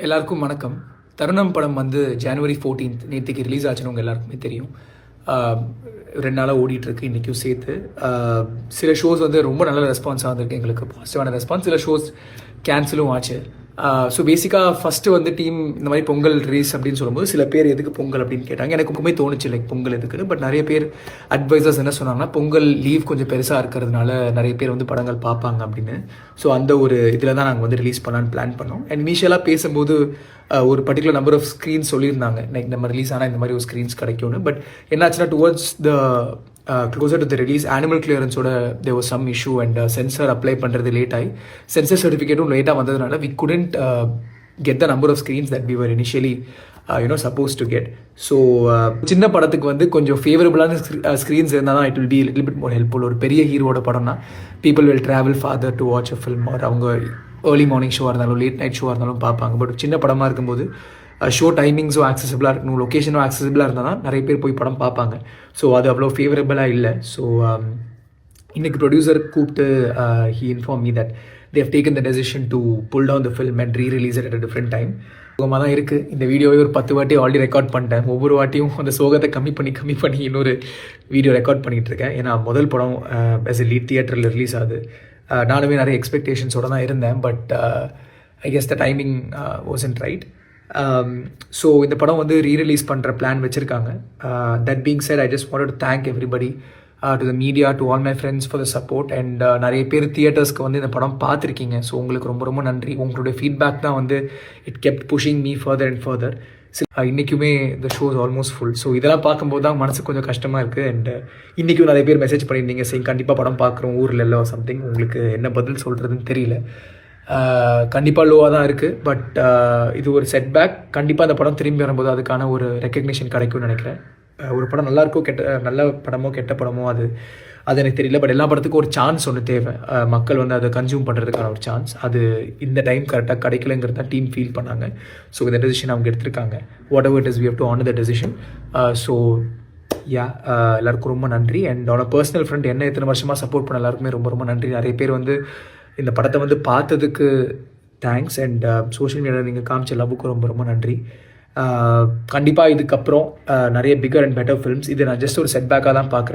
எல்லாருக்கும் வணக்கம். தருணம் படம் வந்து ஜனவரி 14th நேற்றுக்கு ரிலீஸ் ஆச்சுன்னு உங்கள் எல்லாருக்குமே தெரியும். 2 நாளாக ஓடிட்டுருக்கு இன்றைக்கும் சேர்த்து. சில ஷோஸ் வந்து ரொம்ப நல்ல ரெஸ்பான்ஸாக வந்திருக்கு, எங்களுக்கு பாசிட்டிவான ரெஸ்பான்ஸ். சில ஷோஸ் கேன்சலும் ஆச்சு. ஸோ பேசிக்காக ஃபஸ்ட்டு வந்து டீம் இந்த மாதிரி பொங்கல் ரிலீஸ் அப்படின்னு சொல்லும்போது சில பேர் எதுக்கு பொங்கல் அப்படின்னு கேட்டாங்க. எனக்கு எப்பவுமே தோணுச்சு லைக் பொங்கல் எதுக்குன்னு. பட் நிறைய பேர் அட்வைசர்ஸ் என்ன சொன்னாங்கன்னா, பொங்கல் லீவ் கொஞ்சம் பெருசாக இருக்கிறதுனால நிறைய பேர் வந்து படங்கள் பார்ப்பாங்க அப்படின்னு. ஸோ அந்த ஒரு இதில் தான் நாங்கள் வந்து ரிலீஸ் பண்ணலான்னு பிளான் பண்ணோம். அண்ட் இனிஷியலாக பேசும்போது ஒரு பர்டிகுலர் நம்பர் ஆஃப் ஸ்க்ரீன்ஸ் சொல்லியிருந்தாங்க, லைக் இந்த மாதிரி ரிலீஸ் ஆனால் இந்த மாதிரி ஒரு ஸ்க்ரீன்ஸ் கிடைக்கும்னு. பட் என்னாச்சுன்னா towards the closer to the release, animal clearance ஓட there was some issue and sensor apply பண்ணுறது லேட் ஆகி சென்சர் சர்டிஃபிகேட்டும் லேட்டாக வந்ததுனால we couldn't get the number of screens that we were initially supposed to get. So சின்ன படத்துக்கு வந்து கொஞ்சம் ஃபேவரபுளான ஸ்க்ரீன்ஸ் இருந்தால் தான் it will be little bit more helpful. ஒரு பெரிய ஹீரோட படம்னா people will travel farther to watch a film, or அவங்க ஏர்லி மார்னிங் ஷோவாக இருந்தாலும் லேட் நைட் ஷோவாக இருந்தாலும் பார்ப்பாங்க. பட் சின்ன படமாக இருக்கும்போது ஷோ டைமிங்ஸும் ஆக்சசிபிளாக இருக்கணும், லொக்கேஷனும் ஆக்சசிபிளாக இருந்தால் தான் நிறைய பேர் போய் படம் பார்ப்பாங்க. ஸோ அது அவ்வளோ ஃபேவரபுளாக இல்லை. ஸோ இன்றைக்கி ப்ரொடியூசர் கூப்பிட்டு he inform me that they have taken the decision to pull down the film and re-release it at a different time. சோகமாக தான் இருக்குது. இந்த வீடியோவை ஒரு 10 வாட்டி ஆல்ரெடி ரெக்கார்ட் பண்ணிட்டேன். ஒவ்வொரு வாட்டியும் அந்த சோகத்தை கம்மி பண்ணி இன்னொரு வீடியோ ரெக்கார்ட் பண்ணிகிட்டு இருக்கேன். ஏன்னா முதல் படம் ஆஸ் எ லீட் தியேட்டரில் ரிலீஸ் ஆகுது. நானுமே நிறைய எக்ஸ்பெக்டேஷன்ஸோடு தான் இருந்தேன். But I guess the timing wasn't right. So இந்த படம் வந்து ரீரிலீஸ் பண்ணுற பிளான் வச்சுருக்காங்க. That being said, I just wanted to thank everybody, to the media, to all my friends for the support. And நிறைய பேர் தியேட்டர்ஸ்க்கு வந்து இந்த படம் பார்த்துருக்கீங்க. ஸோ உங்களுக்கு ரொம்ப ரொம்ப நன்றி. உங்களுடைய ஃபீட்பேக் தான் வந்து it kept pushing me further and further. இன்றைக்குமே the show is almost full. So இதெல்லாம் பார்க்கும்போது தான் மனசு கொஞ்சம் கஷ்டமாக இருக்குது. அண்ட் இன்றைக்கும் நிறைய பேர் மெசேஜ் பண்ணியிருந்தீங்க, சரி கண்டிப்பாக படம் பார்க்குறோம் ஊரில் இல்லை சம்திங். உங்களுக்கு என்ன பதில் சொல்கிறதுன்னு தெரியல. கண்டிப்பாக லோவாக தான் இருக்குது. பட் இது ஒரு செட்பேக். கண்டிப்பாக அந்த படம் திரும்பி வரும்போது அதுக்கான ஒரு ரெக்கக்னிஷன் கிடைக்கும்னு நினைக்கிறேன். ஒரு படம் நல்லா இருக்கோ நல்ல படமோ கெட்ட படமோ அது எனக்கு தெரியல. பட் எல்லா படத்துக்கும் ஒரு சான்ஸ் ஒன்று தேவை. மக்கள் வந்து அதை கன்சியூம் பண்ணுறதுக்கான ஒரு சான்ஸ் அது இந்த டைம் கரெக்டாக கிடைக்கலங்கிறது தான் டீம் ஃபீல் பண்ணாங்க. ஸோ இந்த டெசிஷன் அவங்க எடுத்திருக்காங்க. Whatever it is, we have to honour the decision. So எல்லாருக்கும் ரொம்ப நன்றி. And on a personal friend என்ன இத்தனை வருஷமாக சப்போர்ட் பண்ண எல்லாருக்குமே ரொம்ப ரொம்ப நன்றி. நிறைய பேர் வந்து இந்த படத்தை வந்து பார்த்ததுக்கு தேங்க்ஸ். அண்ட் சோஷியல் மீடியாவில் நீங்கள் காமிச்ச லவ்வுக்கு ரொம்ப ரொம்ப நன்றி. கண்டிப்பாக இதுக்கப்புறம் நிறைய பிகர் அண்ட் பெட்டர் ஃபிலிம்ஸ். இது நான் ஜஸ்ட் ஒரு செட்பேக்காக தான் பார்க்குறேன்.